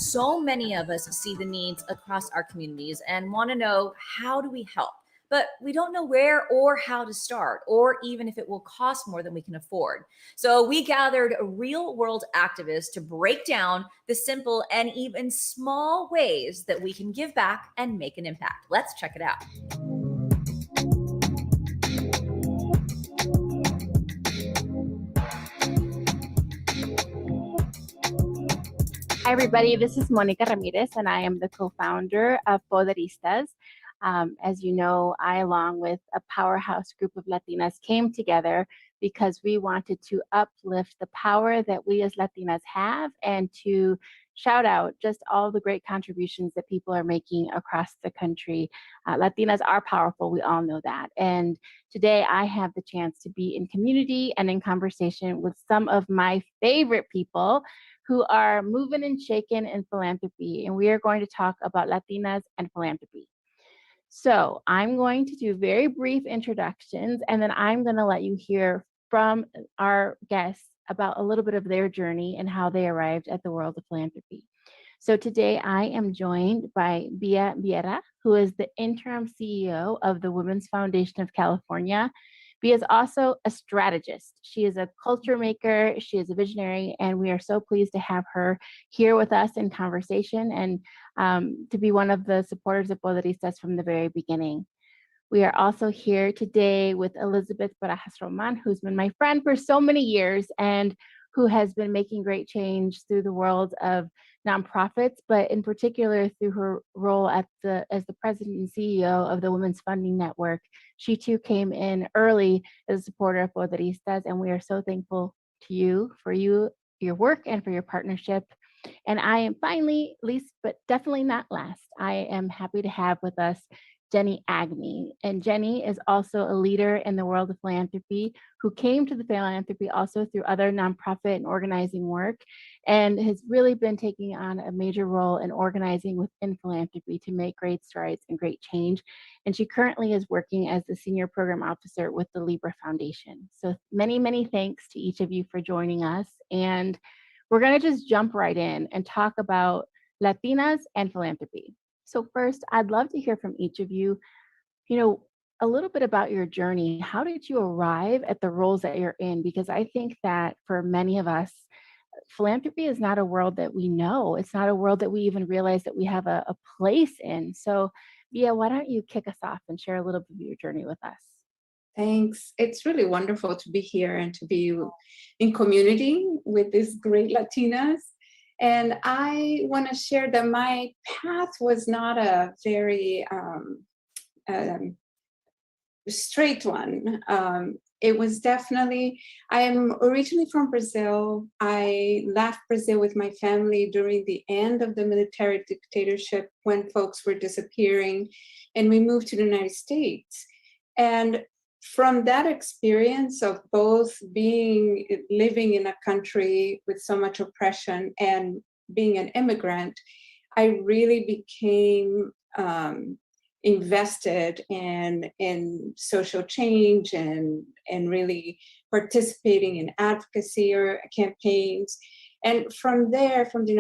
So many of us see the needs across our communities and want to know, how do we help? But we don't know where or how to start, or even if it will cost more than we can afford. So we gathered real world activists to break down the simple and even small ways that we can give back and make an impact. Let's check it out. Hi, everybody. This is Mónica Ramírez, and I am the co-founder of Poderistas. As you know, I, along with a powerhouse group of Latinas, came together because we wanted to uplift the power that we as Latinas have and to shout out just all the great contributions that people are making across the country. Latinas are powerful. We all know that. And today I have the chance to be in community and in conversation with some of my favorite people who are moving and shaking in philanthropy. And we are going to talk about Latinas and philanthropy. So I'm going to do very brief introductions, and then I'm going to let you hear from our guests about a little bit of their journey and how they arrived at the world of philanthropy. So today I am joined by Viera, who is the interim CEO of the Women's Foundation of California. Bea is also a strategist. She is a culture maker, she is a visionary, and we are so pleased to have her here with us in conversation and to be one of the supporters of Poderistas from the very beginning. We are also here today with Elizabeth Barajas-Roman, who's been my friend for so many years and who has been making great change through the world of nonprofits, but in particular through her role as the president and CEO of the Women's Funding Network. She too came in early as a supporter of Poderistas, and we are so thankful to you for your work and for your partnership. And I am finally, least but definitely not last, I am happy to have with us Jenny Agmi. And Jenny is also a leader in the world of philanthropy who came to the philanthropy also through other nonprofit and organizing work, and has really been taking on a major role in organizing within philanthropy to make great strides and great change. And she currently is working as the senior program officer with the Libra Foundation. So many, many thanks to each of you for joining us. And we're going to just jump right in and talk about Latinas and philanthropy. So first, I'd love to hear from each of you, a little bit about your journey. How did you arrive at the roles that you're in? Because I think that for many of us, philanthropy is not a world that we know. It's not a world that we even realize that we have a place in. So, Via, why don't you kick us off and share a little bit of your journey with us? Thanks. It's really wonderful to be here and to be in community with these great Latinas. And I want to share that my path was not a very straight one. It was definitely, I am originally from Brazil. I left Brazil with my family during the end of the military dictatorship when folks were disappearing, and we moved to the United States. And from that experience of both living in a country with so much oppression and being an immigrant, I really became invested in social change and really participating in advocacy or campaigns. And from there, in the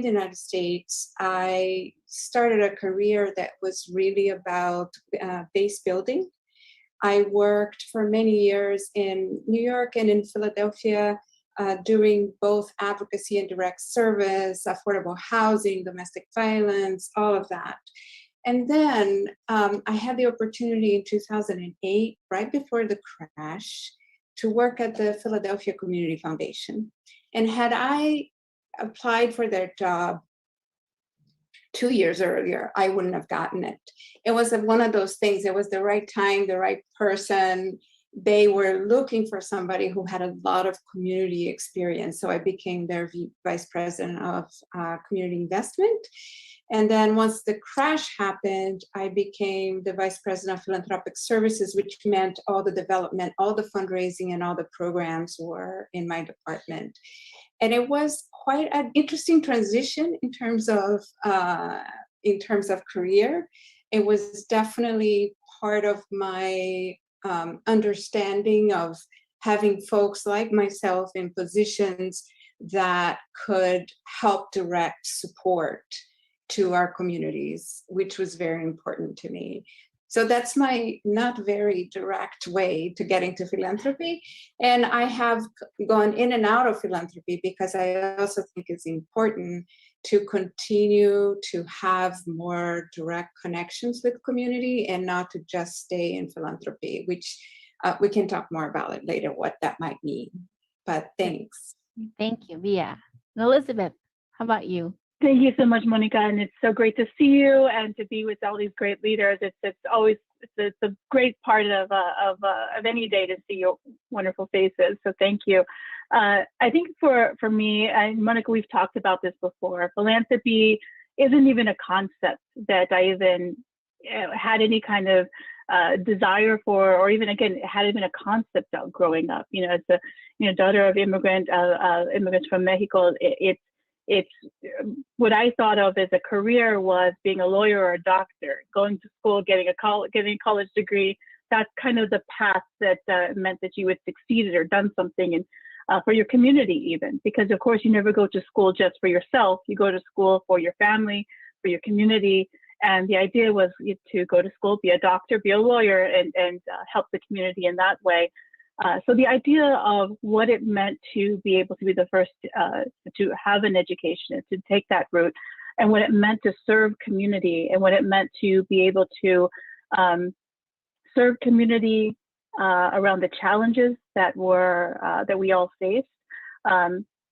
United States, I started a career that was really about base building. I worked for many years in New York and in Philadelphia doing both advocacy and direct service, affordable housing, domestic violence, all of that. And then I had the opportunity in 2008, right before the crash, to work at the Philadelphia Community Foundation. And had I applied for their job 2 years earlier, I wouldn't have gotten it. It was one of those things. It was the right time, the right person. They were looking for somebody who had a lot of community experience. So I became their vice president of community investment. And then once the crash happened, I became the vice president of philanthropic services, which meant all the development, all the fundraising, and all the programs were in my department. And it was quite an interesting transition in terms of career. It was definitely part of my understanding of having folks like myself in positions that could help direct support to our communities, which was very important to me. So that's my not very direct way to get into philanthropy. And I have gone in and out of philanthropy because I also think it's important to continue to have more direct connections with community and not to just stay in philanthropy, which we can talk more about it later, what that might mean. But thanks. Thank you, Viera. And Elizabeth, how about you? Thank you so much, Monica, and it's so great to see you and to be with all these great leaders. It's always a great part of any day to see your wonderful faces. So thank you. I think for me and Monica, we've talked about this before. Philanthropy isn't even a concept that I even had any kind of desire for, or even again had even a concept of growing up. As a daughter of immigrants from Mexico, it's what I thought of as a career was being a lawyer or a doctor, going to school, getting a college degree. That's kind of the path that meant that you had succeeded or done something for your community even, because of course you never go to school just for yourself. You go to school for your family, for your community. And the idea was to go to school, be a doctor, be a lawyer, and help the community in that way. So the idea of what it meant to be able to be the first to have an education, to take that route, and what it meant to serve community, and what it meant to be able to serve community around the challenges that we all faced,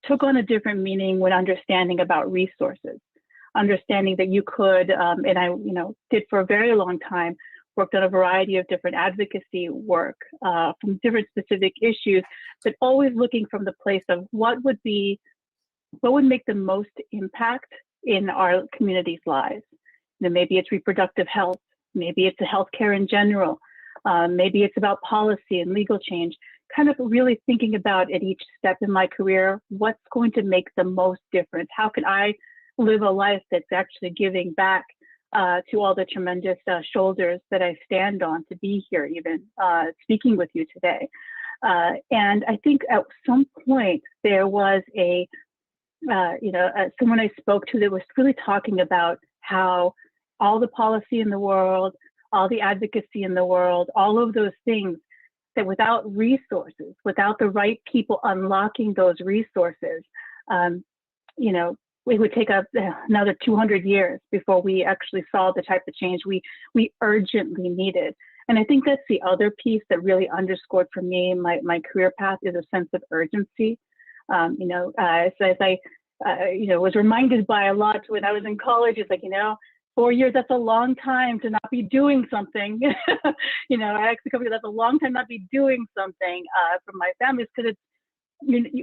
took on a different meaning when understanding about resources, understanding that you could, and I did for a very long time, worked on a variety of different advocacy work from different specific issues, but always looking from the place of what would make the most impact in our communities' lives. Maybe it's reproductive health, maybe it's healthcare in general, maybe it's about policy and legal change. Kind of really thinking about at each step in my career, what's going to make the most difference? How can I live a life that's actually giving back to all the tremendous shoulders that I stand on to be here, even speaking with you today. And I think at some point there was someone I spoke to that was really talking about how all the policy in the world, all the advocacy in the world, all of those things, that without resources, without the right people unlocking those resources, it would take another 200 years before we actually saw the type of change we urgently needed. And I think that's the other piece that really underscored for me my career path is a sense of urgency. As I was reminded by a lot when I was in college, it's like, 4 years, that's a long time to not be doing something. I actually come here, that's a long time not be doing something for my family, because it's,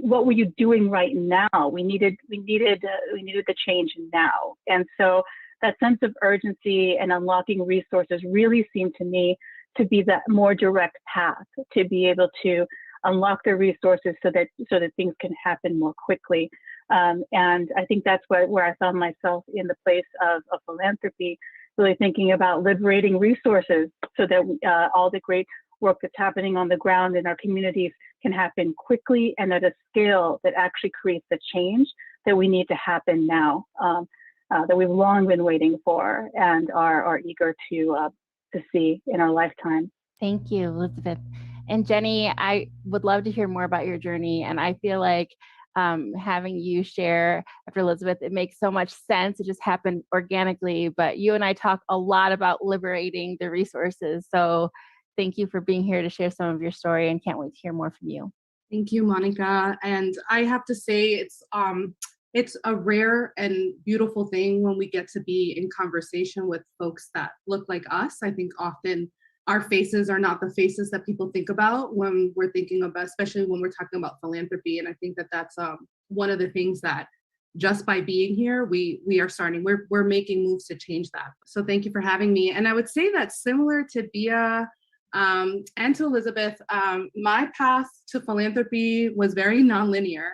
what were you doing right now? We needed the change now. And so that sense of urgency and unlocking resources really seemed to me to be that more direct path to be able to unlock the resources so that things can happen more quickly. And I think that's where I found myself in the place of philanthropy, really thinking about liberating resources so that all the great work that's happening on the ground in our communities can happen quickly and at a scale that actually creates the change that we need to happen now, that we've long been waiting for and are eager to see in our lifetime. Thank you, Elizabeth. And Jenny, I would love to hear more about your journey. And I feel like having you share after Elizabeth, it makes so much sense. It just happened organically, but you and I talk a lot about liberating the resources. So thank you for being here to share some of your story, and can't wait to hear more from you. Thank you, Monica. And I have to say, it's a rare and beautiful thing when we get to be in conversation with folks that look like us. I think often our faces are not the faces that people think about when we're thinking about, especially when we're talking about philanthropy. And I think that that's one of the things that just by being here, we are starting, we're making moves to change that. So thank you for having me. And I would say that similar to Viera and to Elizabeth, my path to philanthropy was very nonlinear.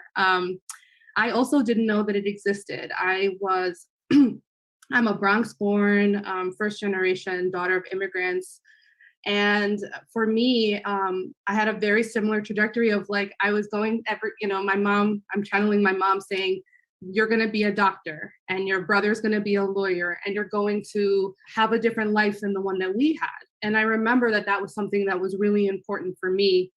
I also didn't know that it existed. I'm a Bronx-born, first-generation daughter of immigrants. And for me, I had a very similar trajectory of like, I was going my mom, I'm channeling my mom saying, you're going to be a doctor and your brother's going to be a lawyer and you're going to have a different life than the one that we had. And I remember that was something that was really important for me.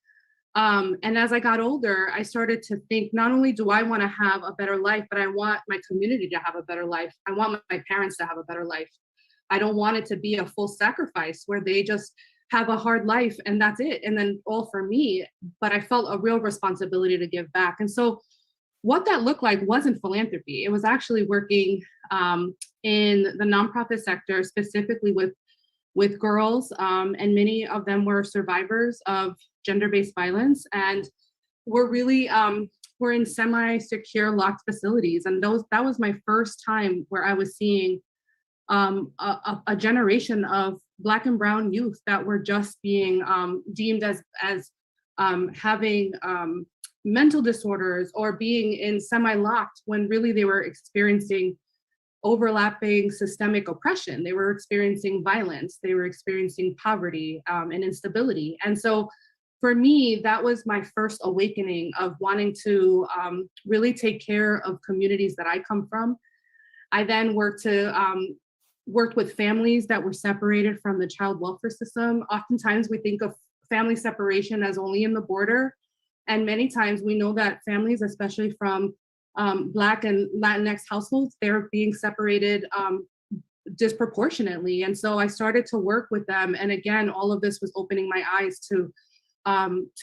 And as I got older, I started to think, not only do I want to have a better life, but I want my community to have a better life. I want my parents to have a better life. I don't want it to be a full sacrifice where they just have a hard life and that's it. And then all for me, but I felt a real responsibility to give back. And so what that looked like wasn't philanthropy. It was actually working in the nonprofit sector, specifically with girls, and many of them were survivors of gender-based violence, and we're in semi-secure locked facilities. And that was my first time where I was seeing a generation of Black and Brown youth that were just being deemed as having mental disorders or being in semi-locked when really they were experiencing overlapping systemic oppression. They were experiencing violence, they were experiencing poverty and instability. And so for me, that was my first awakening of wanting to really take care of communities that I come from. I then worked with families that were separated from the child welfare system. Oftentimes we think of family separation as only in the border. And many times we know that families, especially from Black and Latinx households, they're being separated disproportionately. And so I started to work with them. And again, all of this was opening my eyes to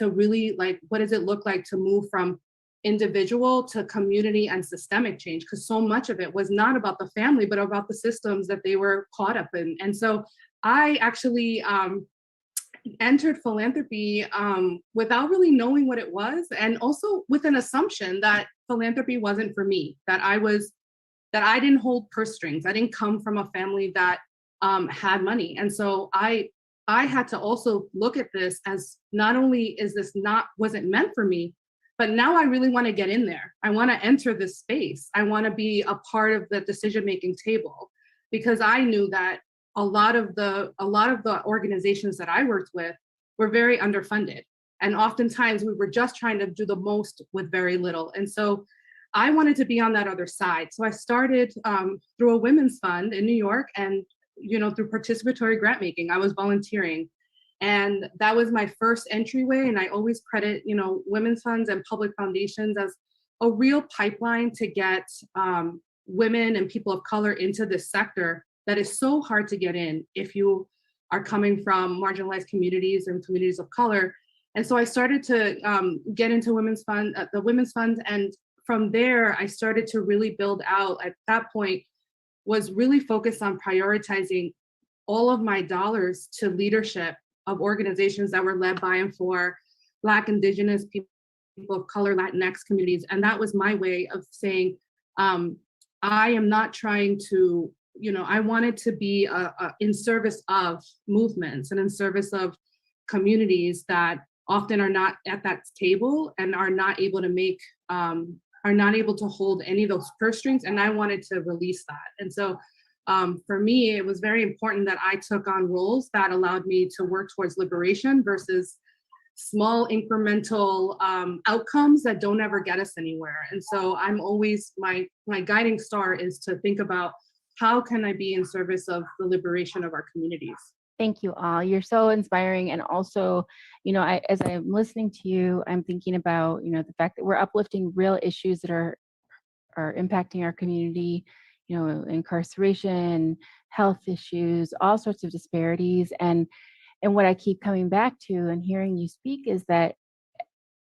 really, like, what does it look like to move from individual to community and systemic change? Because so much of it was not about the family, but about the systems that they were caught up in. And so I actually entered philanthropy without really knowing what it was, and also with an assumption that philanthropy wasn't for me, that I didn't hold purse strings. I didn't come from a family that had money. And so I had to also look at this as, not only wasn't meant for me, but now I really want to get in there. I want to enter this space. I want to be a part of the decision-making table, because I knew that a lot of the organizations that I worked with were very underfunded. And oftentimes we were just trying to do the most with very little. And so I wanted to be on that other side. So I started through a women's fund in New York, and through participatory grant making, I was volunteering. And that was my first entryway. And I always credit, women's funds and public foundations as a real pipeline to get women and people of color into this sector that is so hard to get in if you are coming from marginalized communities and communities of color. And so I started to get into the women's fund. And from there, I started to really build out. At that point, was really focused on prioritizing all of my dollars to leadership of organizations that were led by and for Black, Indigenous, people of color, Latinx communities. And that was my way of saying, I am not trying to, I wanted to be in service of movements and in service of communities that often are not at that table and are not able to make, are not able to hold any of those purse strings. And I wanted to release that. And so for me, it was very important that I took on roles that allowed me to work towards liberation versus small incremental outcomes that don't ever get us anywhere. And so I'm always, my guiding star is to think about, how can I be in service of the liberation of our communities? Thank you all. You're so inspiring. And also, as I'm listening to you, I'm thinking about, the fact that we're uplifting real issues that are impacting our community, incarceration, health issues, all sorts of disparities. And what I keep coming back to and hearing you speak is that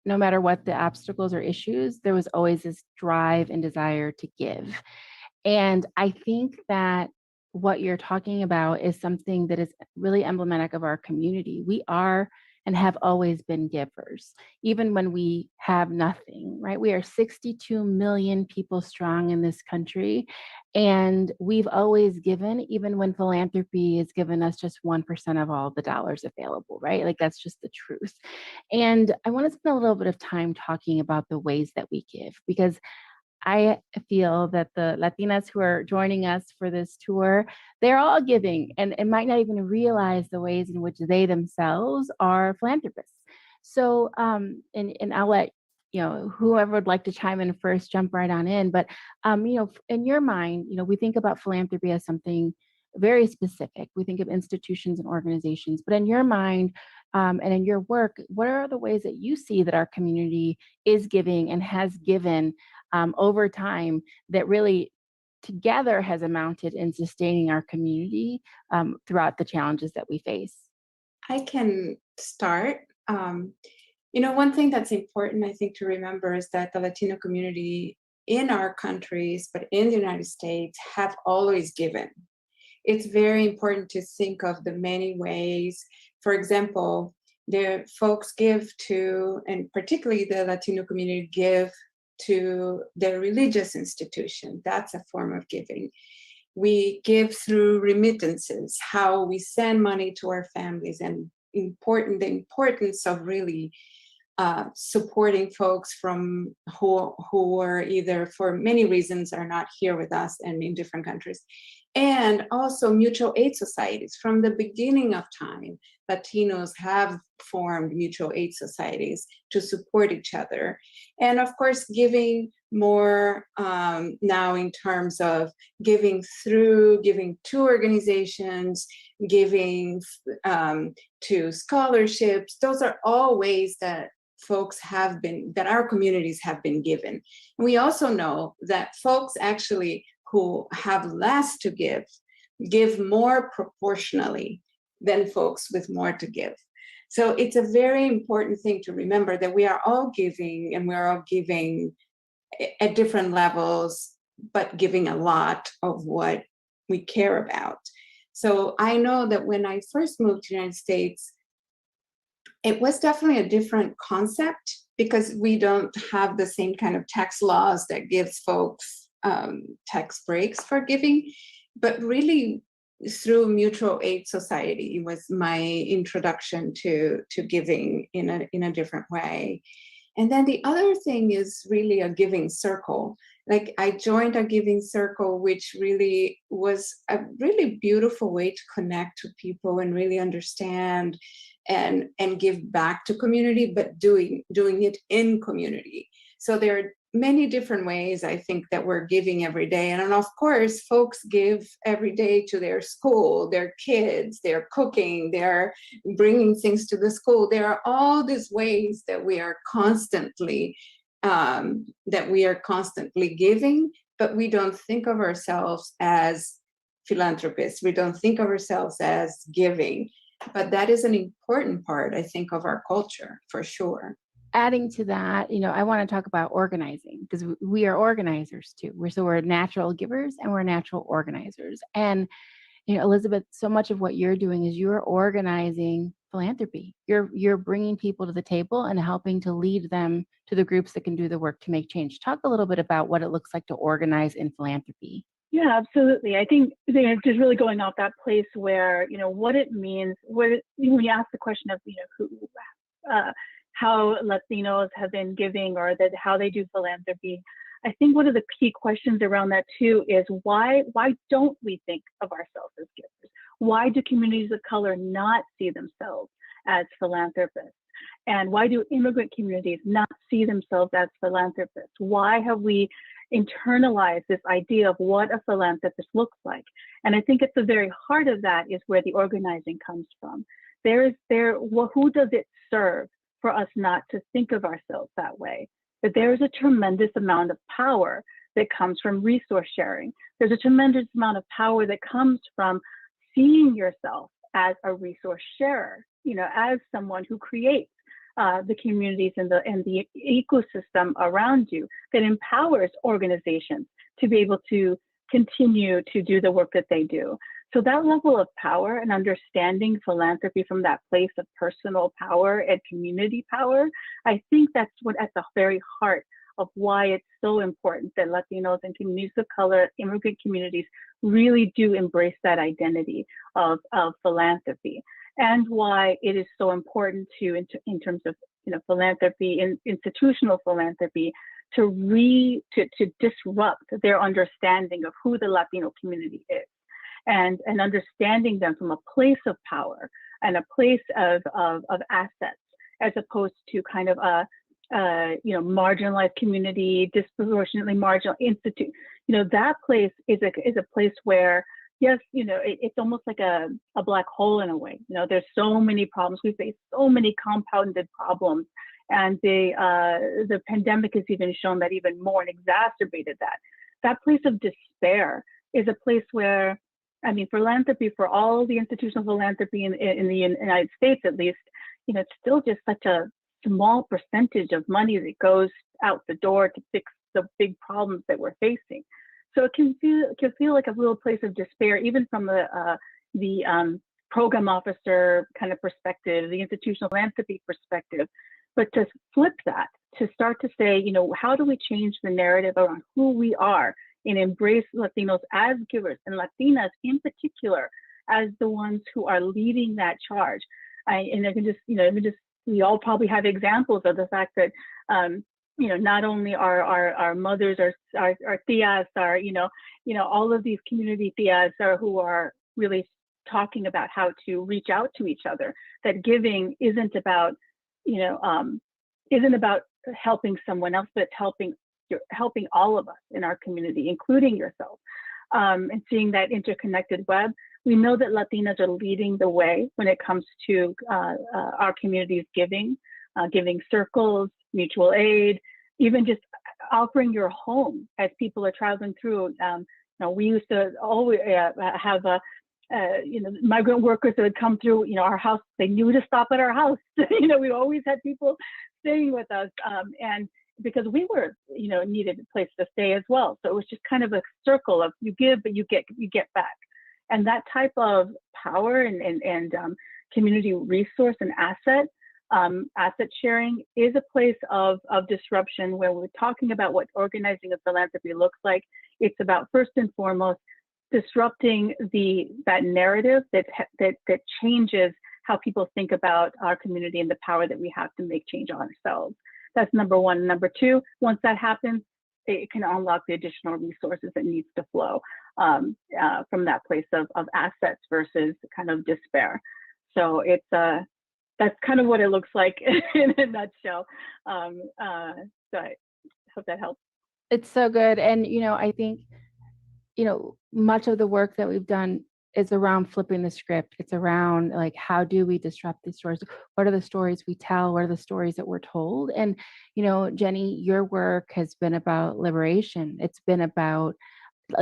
no matter what the obstacles or issues, there was always this drive and desire to give. And I think that what you're talking about is something that is really emblematic of our community. We are and have always been givers, even when we have nothing, right? We are 62 million people strong in this country, and we've always given, even when philanthropy has given us just 1% of all the dollars available, right? Like, that's just the truth. And I want to spend a little bit of time talking about the ways that we give, because I feel that the Latinas who are joining us for this tour, they're all giving and might not even realize the ways in which they themselves are philanthropists. So, and I'll let, whoever would like to chime in first, jump right on in. But, in your mind, we think about philanthropy as something very specific. We think of institutions and organizations, but in your mind, and in your work, what are the ways that you see that our community is giving and has given over time that really together has amounted in sustaining our community throughout the challenges that we face? I can start. One thing that's important, I think, to remember is that the Latino community in our countries, but in the United States, have always given. It's very important to think of the many ways. For example, the folks give to, and particularly the Latino community give to their religious institution. That's a form of giving. We give through remittances, how we send money to our families, and the importance of really supporting folks from who are either for many reasons are not here with us and in different countries. And also mutual aid societies. From the beginning of time, Latinos have formed mutual aid societies to support each other. And of course, giving more now in terms of giving to organizations, giving to scholarships. Those are all ways that that our communities have been given. And we also know that folks actually who have less to give more proportionally than folks with more to give. So it's a very important thing to remember that we are all giving, and we're all giving at different levels, but giving a lot of what we care about. So I know that when I first moved to the United States, it was definitely a different concept because we don't have the same kind of tax laws that gives folks tax breaks for giving, but really through mutual aid society was my introduction to giving in a different way. And then the other thing is really a giving circle. Like I joined a giving circle, which really was a really beautiful way to connect to people and really understand and give back to community, but doing it in community. So there are many different ways I think that we're giving every day. And of course, folks give every day to their school, their kids, they're cooking, they're bringing things to the school. There are all these ways that we are constantly giving, but we don't think of ourselves as philanthropists. We don't think of ourselves as giving, but that is an important part, I think, of our culture for sure. Adding to that, I want to talk about organizing because we are organizers too. We're natural givers and we're natural organizers. And, Elizabeth, so much of what you're doing is you're organizing philanthropy. You're bringing people to the table and helping to lead them to the groups that can do the work to make change. Talk a little bit about what it looks like to organize in philanthropy. Yeah, absolutely. I think just really going off that place where, what it means, when you ask the question of, how Latinos have been giving or how they do philanthropy, I think one of the key questions around that too is why don't we think of ourselves as givers? Why do communities of color not see themselves as philanthropists? And why do immigrant communities not see themselves as philanthropists? Why have we internalized this idea of what a philanthropist looks like? And I think at the very heart of that is where the organizing comes from. Who does it serve for us not to think of ourselves that way? But there is a tremendous amount of power that comes from resource sharing. There's a tremendous amount of power that comes from seeing yourself as a resource sharer, as someone who creates the communities and the ecosystem around you that empowers organizations to be able to continue to do the work that they do. So that level of power and understanding philanthropy from that place of personal power and community power, I think that's what at the very heart of why it's so important that Latinos and communities of color, immigrant communities really do embrace that identity of philanthropy, and why it is so important to, in terms of philanthropy, institutional philanthropy, to disrupt their understanding of who the Latino community is, and understanding them from a place of power and a place of assets, as opposed to kind of a marginalized community, disproportionately marginal institute. That place is a place where, yes, it's almost like a black hole in a way. There's so many problems. We face so many compounded problems. And the pandemic has even shown that even more and exacerbated that. That place of despair is a place where, philanthropy, for all the institutional philanthropy in the United States, at least, it's still just such a small percentage of money that goes out the door to fix the big problems that we're facing. So it can feel like a little place of despair, even from the program officer kind of perspective, the institutional philanthropy perspective. But to flip that, to start to say, how do we change the narrative around who we are and embrace Latinos as givers, and Latinas in particular as the ones who are leading that charge. And I can just, we all probably have examples of the fact that, not only our mothers, our tias, all of these community tias who are really talking about how to reach out to each other, that giving isn't about helping someone else, but it's helping all of us in our community, including yourself, and seeing that interconnected web. We know that Latinas are leading the way when it comes to our community's giving circles, mutual aid, even just offering your home as people are traveling through. We used to always have migrant workers that would come through, our house. They knew to stop at our house. We always had people staying with us, and because we were, needed a place to stay as well. So it was just kind of a circle of you give, but you get back. And that type of power and community resource and asset sharing is a place of disruption, where we're talking about what organizing of philanthropy looks like. It's about, first and foremost, disrupting that narrative that changes how people think about our community and the power that we have to make change on ourselves. That's number one. Number two, once that happens, it can unlock the additional resources that needs to flow from that place of assets versus kind of despair. So that's kind of what it looks like in a nutshell. So I hope that helps. It's so good. And, I think, much of the work that we've done is around flipping the script. It's around how do we disrupt these stories? What are the stories we tell? What are the stories that we're told? And, Jenny, your work has been about liberation. It's been about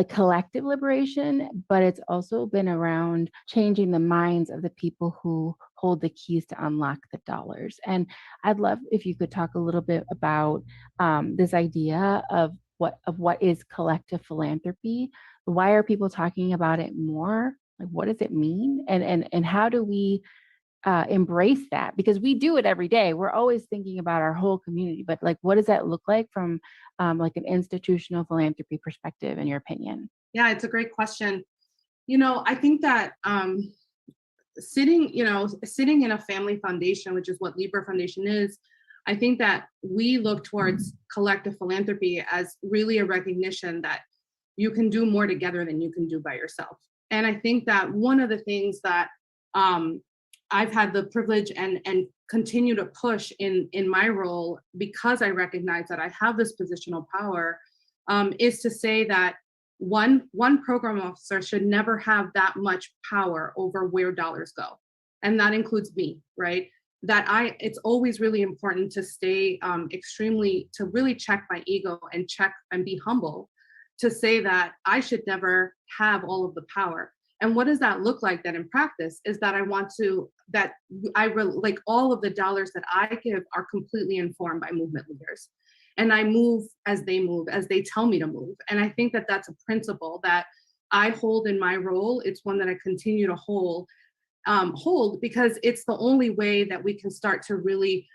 collective liberation, but it's also been around changing the minds of the people who hold the keys to unlock the dollars. And I'd love if you could talk a little bit about this idea of what is collective philanthropy. Why are people talking about it more? What does it mean? And how do we embrace that? Because we do it every day. We're always thinking about our whole community, but what does that look like from an institutional philanthropy perspective, in your opinion? Yeah, it's a great question. I think that sitting in a family foundation, which is what Libra Foundation is, I think that we look towards collective philanthropy as really a recognition that you can do more together than you can do by yourself. And I think that one of the things that I've had the privilege and continue to push in my role, because I recognize that I have this positional power, is to say that one program officer should never have that much power over where dollars go. And that includes me, right? It's always really important to stay to really check my ego and be humble, to say that I should never have all of the power. And what does that look like then in practice is that all of the dollars that I give are completely informed by movement leaders. And I move as they tell me to move. And I think that that's a principle that I hold in my role. It's one that I continue to hold because it's the only way that we can start to really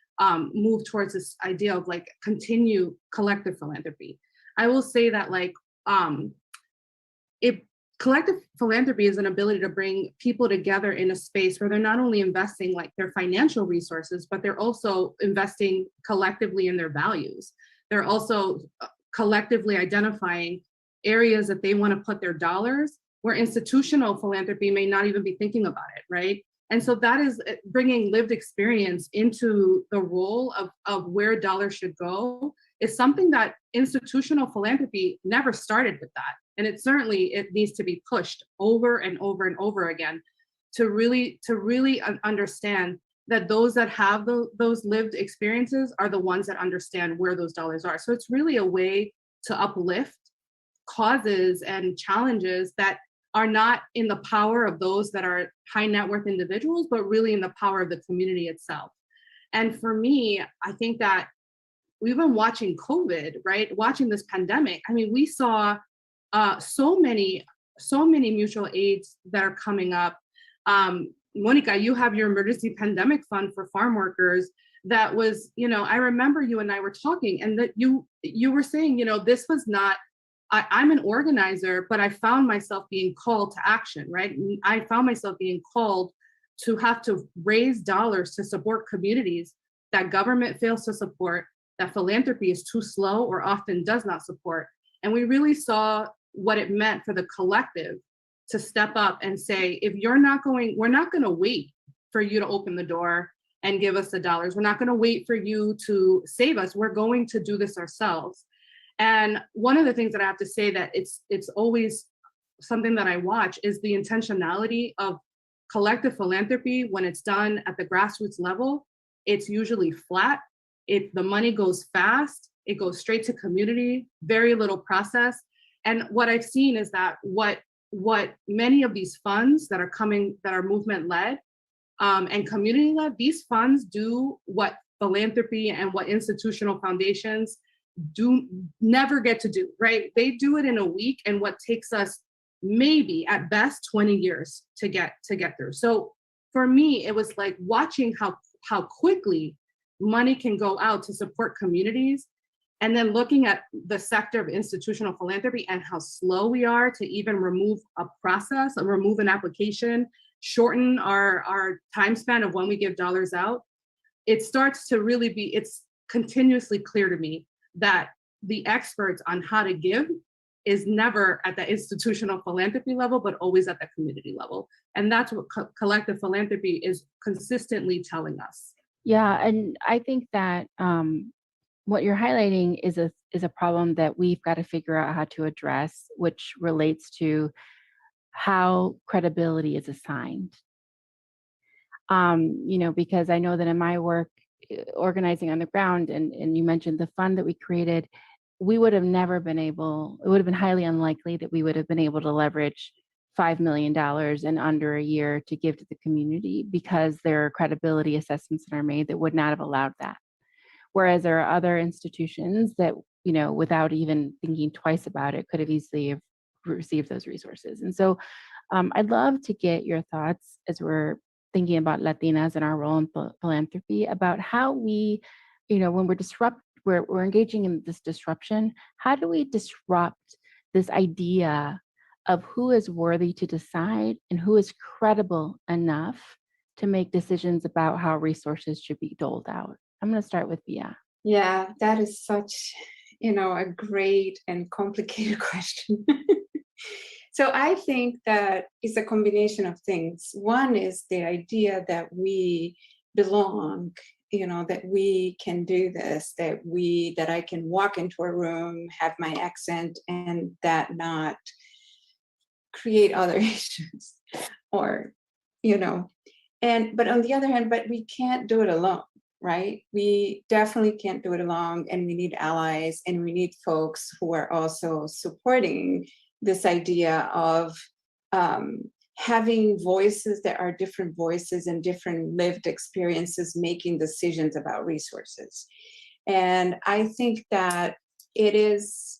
move towards this idea of continue collective philanthropy. I will say that collective philanthropy is an ability to bring people together in a space where they're not only investing their financial resources, but they're also investing collectively in their values. they're also collectively identifying areas that they want to put their dollars, where institutional philanthropy may not even be thinking about it, right? And so that is bringing lived experience into the role of where dollars should go, is something that institutional philanthropy never started with that. And it needs to be pushed over and over and over again to really understand that those that have those lived experiences are the ones that understand where those dollars are. So it's really a way to uplift causes and challenges that are not in the power of those that are high net worth individuals, but really in the power of the community itself. And for me, I think that we've been watching COVID, right? Watching this pandemic. I mean, we saw so many mutual aids that are coming up. Monica, you have your emergency pandemic fund for farm workers. That was, I remember you and I were talking, and that you were saying, this was not, I'm an organizer, but I found myself being called to action, right? I found myself being called to have to raise dollars to support communities that government fails to support, that philanthropy is too slow or often does not support. And we really saw what it meant for the collective to step up and say, if you're not going, we're not going to wait for you to open the door and give us the dollars. We're not going to wait for you to save us. We're going to do this ourselves. And one of the things that I have to say that it's always something that I watch is the intentionality of collective philanthropy. When it's done at the grassroots level, it's usually flat. The money goes fast. It goes straight to community, very little process. And what I've seen is that what many of these funds that are coming, that are movement-led and community-led, these funds do what philanthropy and what institutional foundations never get to do, right? They do it in a week, and what takes us maybe at best 20 years to get through. So for me, it was like watching how quickly money can go out to support communities, and then looking at the sector of institutional philanthropy and how slow we are to even remove a process, or remove an application, shorten our time span of when we give dollars out. It starts to really be, it's continuously clear to me that the experts on how to give is never at the institutional philanthropy level, but always at the community level. And that's what collective philanthropy is consistently telling us. Yeah, and I think that what you're highlighting is a problem that we've got to figure out how to address, which relates to how credibility is assigned. Because I know that in my work organizing on the ground, and you mentioned the fund that we created, we would have never been able, it would have been highly unlikely that we would have been able to leverage $5 million in under a year to give to the community, because there are credibility assessments that are made that would not have allowed that. Whereas there are other institutions that, without even thinking twice about it, could have easily have received those resources. And so I'd love to get your thoughts as we're thinking about Latinas and our role in philanthropy, about how we, when we're engaging in this disruption, how do we disrupt this idea of who is worthy to decide and who is credible enough to make decisions about how resources should be doled out? I'm going to start with Viera. Yeah, that is such, a great and complicated question. So I think that it's a combination of things. One is the idea that we belong, that we can do this, that I can walk into a room, have my accent, and that not create other issues, or, but on the other hand, but we can't do it alone, right? We definitely can't do it alone, and we need allies, and we need folks who are also supporting this idea of having voices that are different voices and different lived experiences making decisions about resources. And I think that it is,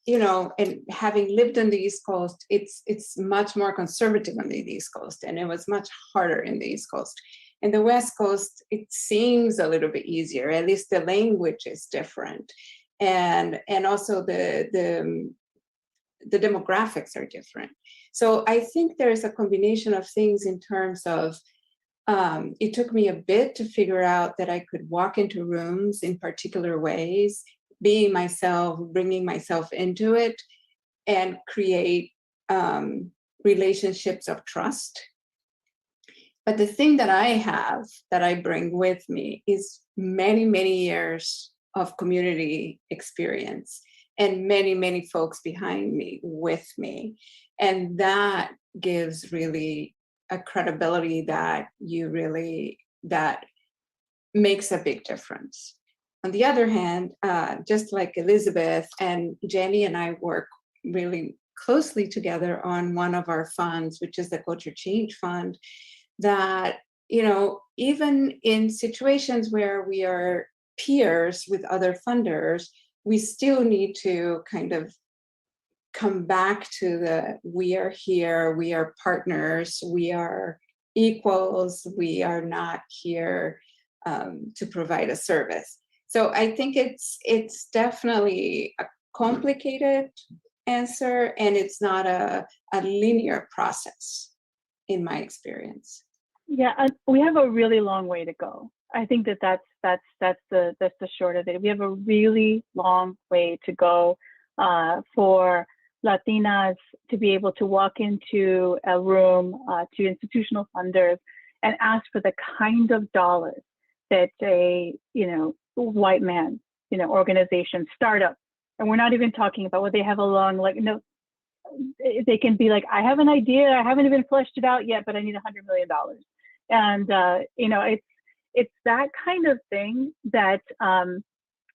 and having lived on the East Coast, it's much more conservative on the East Coast, and it was much harder in the East Coast. In the West Coast, it seems a little bit easier, at least the language is different. And also the demographics are different. So I think there's a combination of things in terms of, it took me a bit to figure out that I could walk into rooms in particular ways being myself, bringing myself into it, and create relationships of trust. But the thing that I bring with me is many, many years of community experience and many, many folks behind me, with me. And that gives really a credibility that that makes a big difference. On the other hand, just like Elizabeth and Jenny and I work really closely together on one of our funds, which is the Culture Change Fund, that, even in situations where we are peers with other funders, we still need to kind of come back to we are here, we are partners, we are equals, we are not here to provide a service. So I think it's definitely a complicated answer, and it's not a linear process in my experience. Yeah, we have a really long way to go. I think that's the short of it. We have a really long way to go for Latinas to be able to walk into a room to institutional funders and ask for the kind of dollars that a white man organization, startup, and we're not even talking about what they have along, they can be like, I have an idea, I haven't even fleshed it out yet, but I need $100 million. And it's that kind of thing that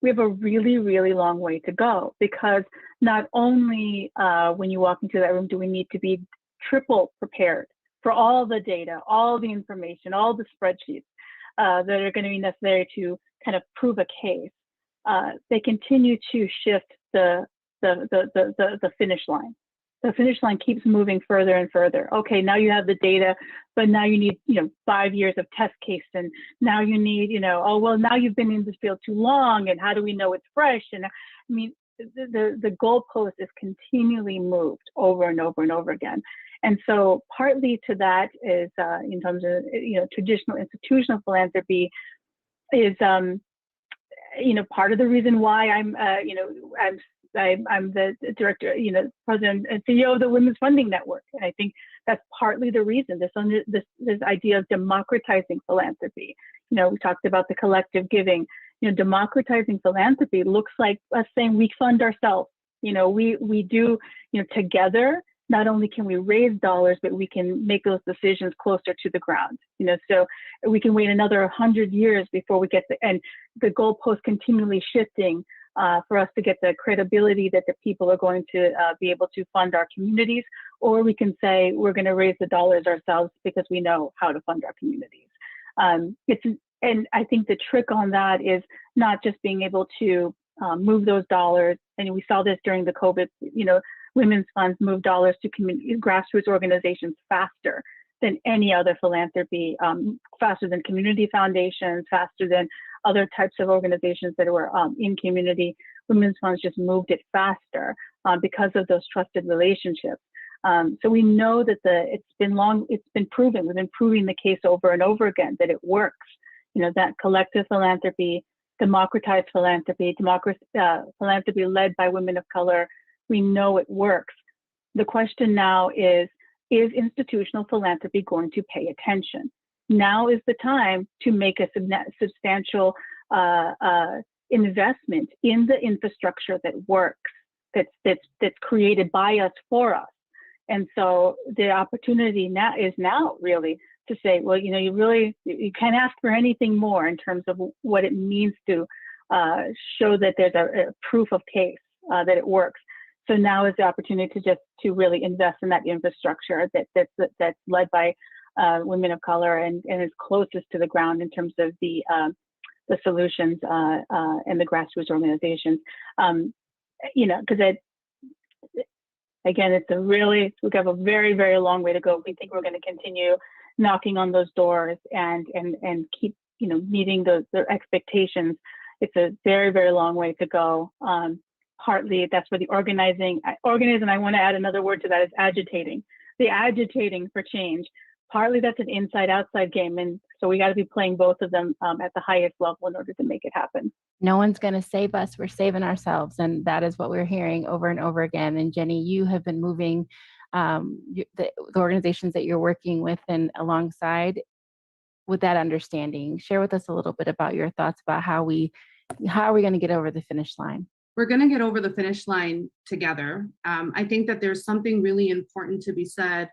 we have a really, really long way to go, because not only when you walk into that room do we need to be triple prepared for all the data, all the information, all the spreadsheets that are going to be necessary to kind of prove a case. They continue to shift the finish line. The finish line keeps moving further and further. Okay, now you have the data, but now you need 5 years of test case, and now you need now you've been in this field too long, and how do we know it's fresh? And I mean, the goalpost is continually moved over and over and over again. And so partly to that is in terms of traditional institutional philanthropy is part of the reason why I'm the director, president and CEO of the Women's Funding Network, and I think that's partly the reason. This idea of democratizing philanthropy. We talked about the collective giving. Democratizing philanthropy looks like us saying we fund ourselves. We do together. Not only can we raise dollars, but we can make those decisions closer to the ground. So we can wait another 100 years before we get and the goalpost continually shifting for us to get the credibility that the people are going to be able to fund our communities, or we can say we're going to raise the dollars ourselves because we know how to fund our communities. And I think the trick on that is not just being able to move those dollars. And we saw this during the COVID, women's funds move dollars to grassroots organizations faster than any other philanthropy, faster than community foundations, faster than other types of organizations that were in community. Women's funds just moved it faster because of those trusted relationships. So we know that it's been proven. We've been proving the case over and over again that it works. That collective philanthropy, democratized philanthropy, philanthropy led by women of color, we know it works. The question now is institutional philanthropy going to pay attention? Now is the time to make a substantial investment in the infrastructure that works, that's created by us for us. And so the opportunity now is really to say, well, you can't ask for anything more in terms of what it means to show that there's a proof of case that it works. So now is the opportunity to really invest in that infrastructure that's led by women of color and is closest to the ground in terms of the solutions and the grassroots organizations. Because again, we have a very, very long way to go. We think we're going to continue knocking on those doors and keep meeting their expectations. It's a very, very long way to go. Partly that's where the organizing, I want to add another word to that, is agitating. The agitating for change. Partly that's an inside-outside game, and So we got to be playing both of them at the highest level in order to make it happen. No one's going to save us. We're saving ourselves. And that is what we're hearing over and over again. And Jenny, you have been moving the organizations that you're working with and alongside with that understanding. Share with us a little bit about your thoughts about how are we going to get over the finish line? We're going to get over the finish line together. I think that there's something really important to be said.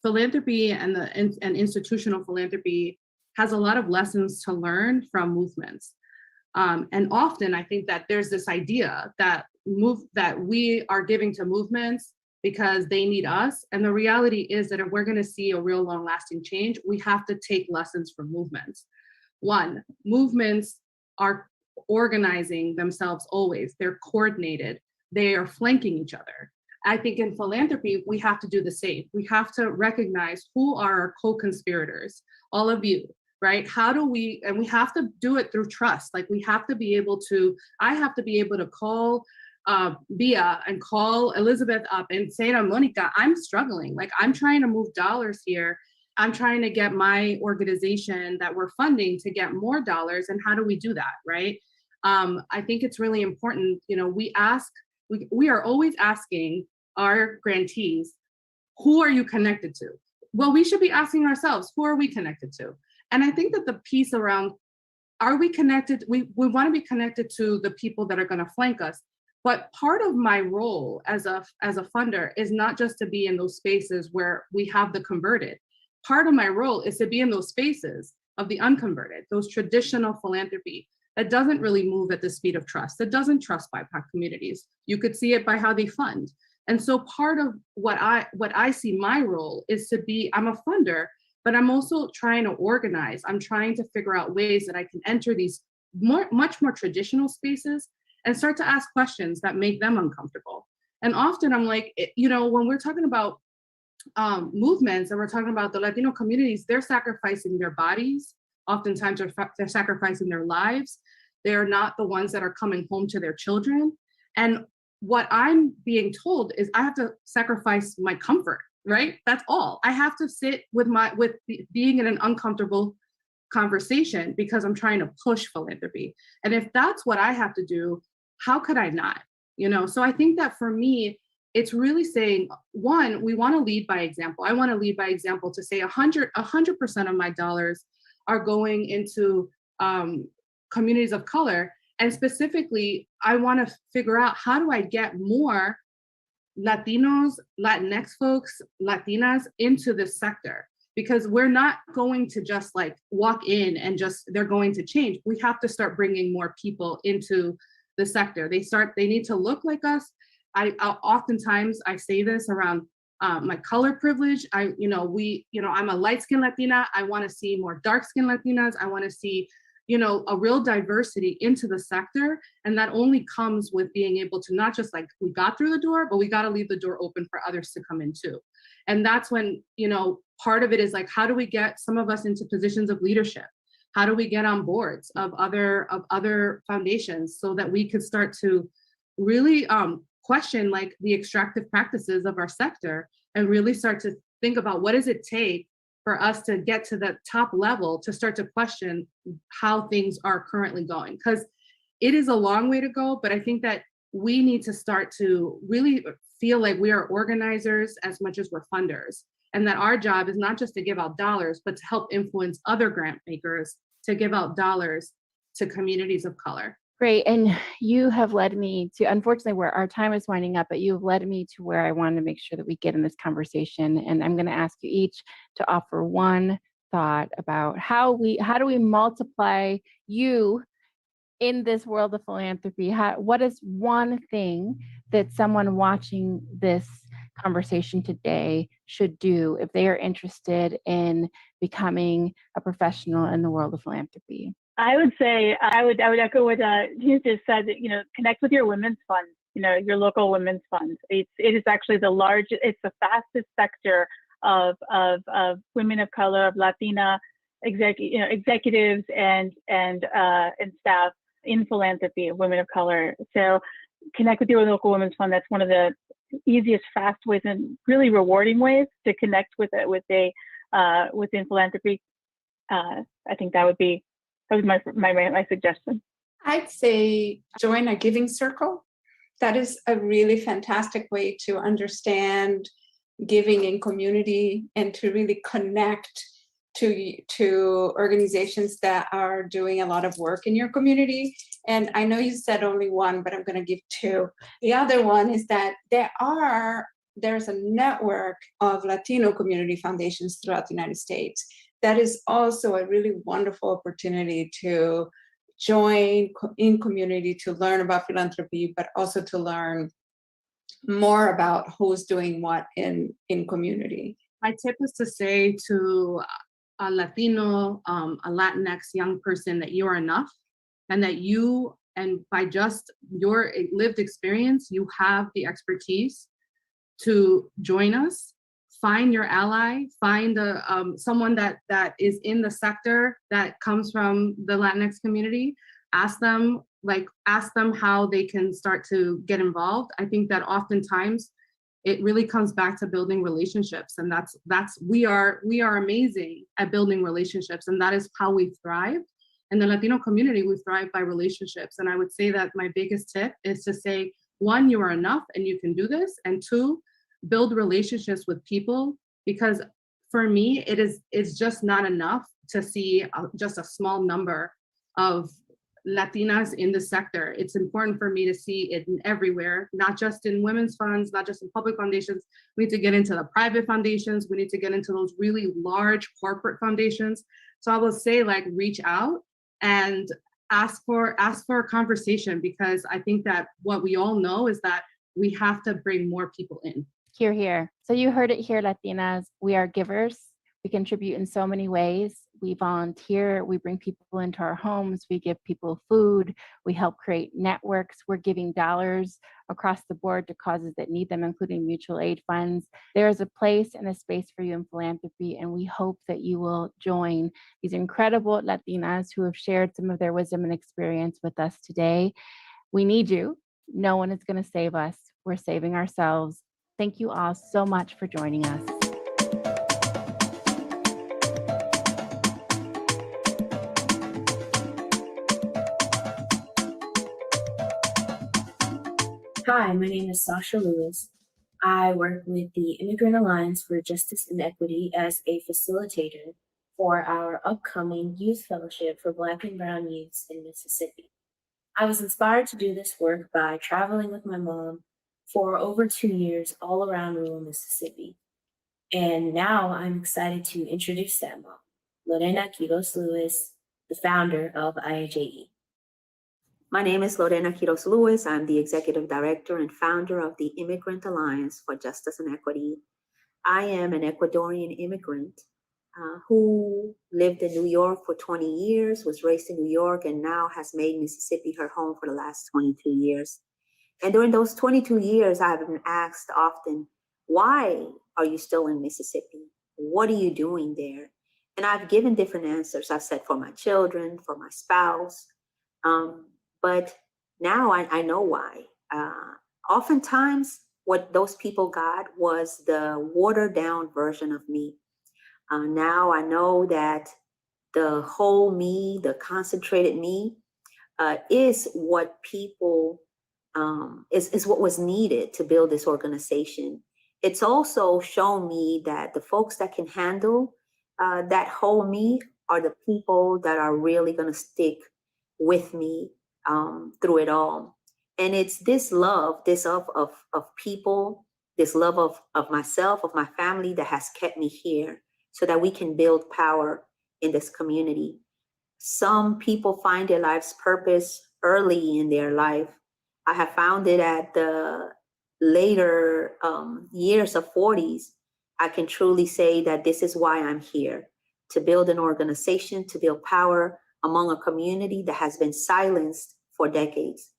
Philanthropy and institutional philanthropy has a lot of lessons to learn from movements. And often I think that there's this idea that we are giving to movements because they need us. And the reality is that if we're going to see a real long lasting change, we have to take lessons from movements. One, movements are organizing themselves always. They're coordinated. They are flanking each other. I think in philanthropy, we have to do the same. We have to recognize who are our co-conspirators, all of you, right? And we have to do it through trust. Like I have to be able to call Viera and call Elizabeth up and say to Monica, I'm struggling. Like I'm trying to move dollars here. I'm trying to get my organization that we're funding to get more dollars. And how do we do that, right? I think it's really important. We are always asking our grantees, who are you connected to? Well, we should be asking ourselves, who are we connected to? And I think that the piece around, are we connected? We want to be connected to the people that are going to flank us. But part of my role as a funder is not just to be in those spaces where we have the converted. Part of my role is to be in those spaces of the unconverted, those traditional philanthropy that doesn't really move at the speed of trust, that doesn't trust BIPOC communities. You could see it by how they fund. And so part of what I see my role is to be, I'm a funder, but I'm also trying to organize. I'm trying to figure out ways that I can enter these much more traditional spaces and start to ask questions that make them uncomfortable. And often I'm like, when we're talking about movements and we're talking about the Latino communities, they're sacrificing their bodies. Oftentimes they're sacrificing their lives. They're not the ones that are coming home to their children. And what I'm being told is I have to sacrifice my comfort, right? That's all. I have to sit with being in an uncomfortable conversation because I'm trying to push philanthropy. And if that's what I have to do, how could I not? So I think that for me, it's really saying, one, we want to lead by example. I want to lead by example to say 100% of my dollars are going into communities of color. And specifically, I want to figure out, how do I get more Latinos, Latinx folks, Latinas into this sector? Because we're not going to just like walk in and they're going to change. We have to start bringing more people into the sector. They need to look like us. Oftentimes I say this around my color privilege. I'm a light-skinned Latina. I want to see more dark-skinned Latinas. I want to see, a real diversity into the sector. And that only comes with being able to not just like, we got through the door, but we got to leave the door open for others to come in too. And that's when, part of it is like, how do we get some of us into positions of leadership? How do we get on boards of other foundations so that we could start to really question like the extractive practices of our sector and really start to think about what does it take for us to get to the top level to start to question how things are currently going? Because it is a long way to go, but I think that we need to start to really feel like we are organizers as much as we're funders, and that our job is not just to give out dollars, but to help influence other grant makers to give out dollars to communities of color. Great. And you have led me to, unfortunately, where our time is winding up, but you have led me to where I wanted to make sure that we get in this conversation. And I'm going to ask you each to offer one thought about how do we multiply you in this world of philanthropy? What is one thing that someone watching this conversation today should do if they are interested in becoming a professional in the world of philanthropy? I would say I would echo what you just said. That connect with your women's funds. Your local women's funds. It is actually it's the fastest sector of women of color, of Latina executives and staff in philanthropy, women of color. So connect with your local women's fund. That's one of the easiest, fast ways and really rewarding ways to connect with a within philanthropy, I think that would be my suggestion. I'd say join a giving circle. That is a really fantastic way to understand giving in community and to really connect to organizations that are doing a lot of work in your community. And I know you said only one, but I'm going to give two. The other one is that there's a network of Latino community foundations throughout the United States. That is also a really wonderful opportunity to join in community, to learn about philanthropy, but also to learn more about who's doing what in community. My tip is to say to a Latino, a Latinx young person that you are enough, and that you, and by just your lived experience, you have the expertise to join us. Find your ally, find someone that is in the sector that comes from the Latinx community. Ask them how they can start to get involved. I think that oftentimes it really comes back to building relationships, and we are amazing at building relationships, and that is how we thrive. In the Latino community, we thrive by relationships. And I would say that my biggest tip is to say, one, you are enough and you can do this, and two, build relationships with people, because for me, it's just not enough to see just a small number of Latinas in the sector. It's important for me to see it everywhere, not just in women's funds, not just in public foundations. We need to get into the private foundations. We need to get into those really large corporate foundations. So I will say, reach out and ask for a conversation, because I think that what we all know is that we have to bring more people in. Hear, hear. So you heard it here, Latinas. We are givers. We contribute in so many ways. We volunteer. We bring people into our homes. We give people food. We help create networks. We're giving dollars across the board to causes that need them, including mutual aid funds. There is a place and a space for you in philanthropy, and we hope that you will join these incredible Latinas who have shared some of their wisdom and experience with us today. We need you. No one is going to save us. We're saving ourselves. Thank you all so much for joining us. Hi, my name is Sasha Lewis. I work with the Immigrant Alliance for Justice and Equity as a facilitator for our upcoming Youth Fellowship for Black and Brown youths in Mississippi. I was inspired to do this work by traveling with my mom for over 2 years all around rural Mississippi. And now I'm excited to introduce that mom, Lorena Quiros Lewis, the founder of IAJE. My name is Lorena Quiros Lewis. I'm the executive director and founder of the Immigrant Alliance for Justice and Equity. I am an Ecuadorian immigrant who lived in New York for 20 years, was raised in New York, and now has made Mississippi her home for the last 22 years. And during those 22 years, I've been asked often, why are you still in Mississippi? What are you doing there? And I've given different answers. I've said for my children, for my spouse, but now I know why. Oftentimes, what those people got was the watered down version of me. Now I know that the whole me, the concentrated me, is what people, is what was needed to build this organization. It's also shown me that the folks that can handle that whole me are the people that are really going to stick with me through it all. And it's this love, this of people, this love of myself, of my family, that has kept me here so that we can build power in this community. Some people find their life's purpose early in their life. I have found it at the later years of 40s. I can truly say that this is why I'm here, to build an organization, to build power among a community that has been silenced for decades,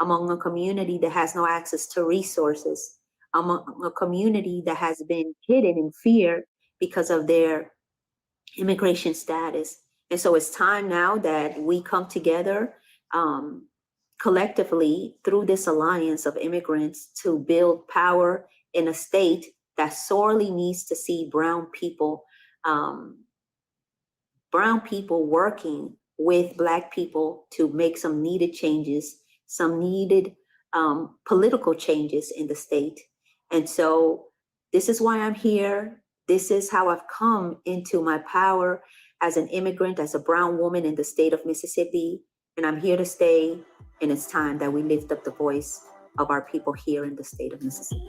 among a community that has no access to resources, among a community that has been hidden in fear because of their immigration status. And so it's time now that we come together collectively through this alliance of immigrants to build power in a state that sorely needs to see brown people brown people working with Black people to make some needed changes, some needed political changes in the state. And so this is why I'm here. This is how I've come into my power as an immigrant, as a brown woman in the state of Mississippi. And I'm here to stay. And it's time that we lift up the voice of our people here in the state of Mississippi.